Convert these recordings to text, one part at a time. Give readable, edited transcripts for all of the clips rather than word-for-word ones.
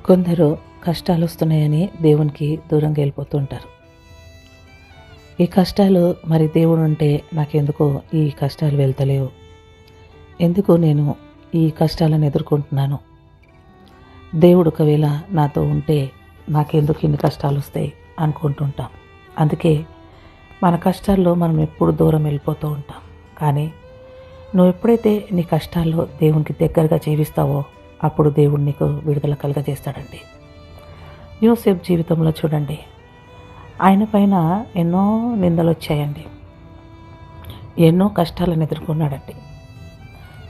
కొందరు కష్టాలు వస్తున్నాయని దేవునికి దూరంగా వెళ్ళిపోతూ ఉంటారు. ఈ కష్టాలు మరి దేవుడు ఉంటే నాకెందుకో ఈ కష్టాలు వెళ్తలేవు, ఎందుకు నేను ఈ కష్టాలను ఎదుర్కొంటున్నాను, దేవుడు ఒకవేళ నాతో ఉంటే నాకెందుకు ఇన్ని కష్టాలు వస్తాయి అనుకుంటుంటాం. అందుకే మన కష్టాల్లో మనం ఎప్పుడు దూరం వెళ్ళిపోతూ ఉంటాం. కానీ నువ్వు ఎప్పుడైతే నీ కష్టాల్లో దేవునికి దగ్గరగా జీవిస్తావో అప్పుడు దేవుడు నీకు విడుదల కలుగజేస్తాడండి. యోసేపు జీవితంలో చూడండి, ఆయన పైన ఎన్నో నిందలు వచ్చాయండి, ఎన్నో కష్టాలను ఎదుర్కొన్నాడండి.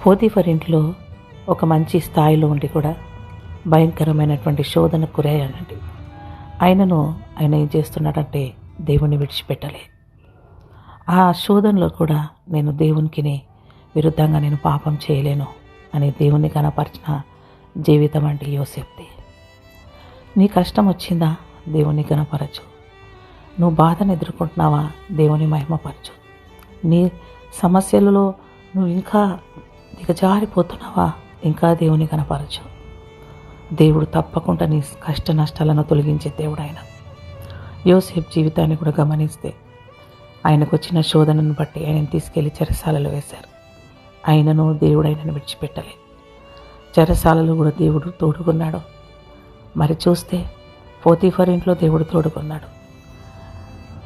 పోతీఫర్ ఇంట్లో ఒక మంచి స్థాయిలో ఉండి కూడా భయంకరమైనటువంటి శోధనకు గురయ్యాడండి. ఆయన ఏం చేస్తున్నాడంటే దేవుణ్ణి విడిచిపెట్టలే. ఆ శోధనలో కూడా నేను దేవునికి విరుద్ధంగా నేను పాపం చేయలేను అని దేవుణ్ణి కనపరిచిన జీవితం అంటే యోసేపుది. నీ కష్టం వచ్చిందా, దేవుని కనపరచు. నువ్వు బాధను ఎదుర్కొంటున్నావా, దేవుని మహిమపరచు. నీ సమస్యలలో నువ్వు ఇంకా దిగజారిపోతున్నావా, ఇంకా దేవుని కనపరచు. దేవుడు తప్పకుండా నీ కష్ట నష్టాలను తొలగించే దేవుడు ఆయన. యోసేపు జీవితాన్ని కూడా గమనిస్తే ఆయనకు వచ్చిన శోధనను బట్టి ఆయనను తీసుకెళ్లి చెరసాలలో వేశారు. దేవుడు ఆయనను విడిచిపెట్టలే. చెరసాలలో కూడా దేవుడు తోడుకున్నాడు. మరి చూస్తే పోతీఫర్ ఇంట్లో దేవుడు తోడుకున్నాడు.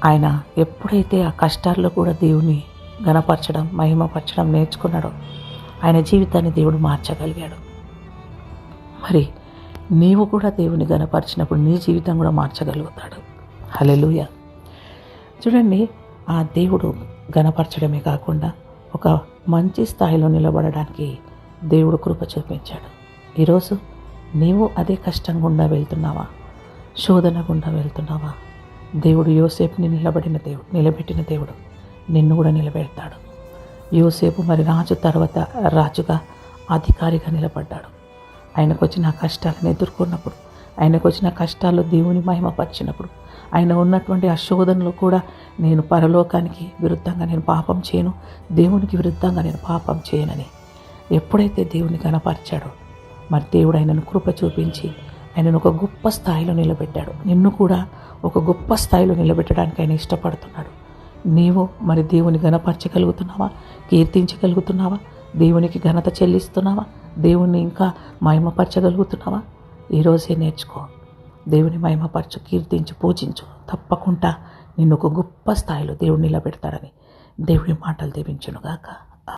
ఆయన ఎప్పుడైతే ఆ కష్టాల్లో కూడా దేవుని ఘనపరచడం మహిమపరచడం నేర్చుకున్నాడో ఆయన జీవితాన్ని దేవుడు మార్చగలిగాడు. మరి నీవు కూడా దేవుని ఘనపరిచినప్పుడు నీ జీవితం కూడా మార్చగలుగుతాడు. హల్లెలూయా. చూడండి, ఆ దేవుడు ఘనపరచడమే కాకుండా ఒక మంచి స్థాయిలో నిలబడడానికి దేవుడు కృప చూపించాడు. ఈరోజు నీవు అదే కష్టం గుండా వెళ్తున్నావా, శోధన గుండా వెళ్తున్నావా? దేవుడు యోసేపుని నిలబెట్టిన దేవుడు నిన్ను కూడా నిలబెడతాడు. యోసేపు మరి రాజు తర్వాత రాజుగా అధికారిగా నిలబడ్డాడు. ఆయనకు వచ్చిన కష్టాలను ఎదుర్కొన్నప్పుడు, ఆయనకు వచ్చిన కష్టాల్లో దేవుని మహిమపరిచినప్పుడు, ఆయన ఉన్నటువంటి ఆ శోధనలో కూడా నేను పరలోకానికి విరుద్ధంగా నేను పాపం చేయను, దేవునికి విరుద్ధంగా నేను పాపం చేయనని ఎప్పుడైతే దేవుని కనపరిచాడో మరి దేవుడు ఆయనను కృప చూపించి ఆయనను ఒక గొప్ప స్థాయిలో నిలబెట్టాడు. నిన్ను కూడా ఒక గొప్ప స్థాయిలో నిలబెట్టడానికి ఆయన ఇష్టపడుతున్నాడు. నీవు మరి దేవుని ఘనపరచగలుగుతున్నావా, కీర్తించగలుగుతున్నావా, దేవునికి ఘనత చెల్లిస్తున్నావా, దేవుణ్ణి ఇంకా మహిమపరచగలుగుతున్నావా? ఈరోజే నేర్చుకో. దేవుని మహిమపరచు, కీర్తించు, పూజించు. తప్పకుండా నిన్ను ఒక గొప్ప స్థాయిలో దేవుడు నిలబెడతాడని దేవుని మాటలు దీవించునుగాక.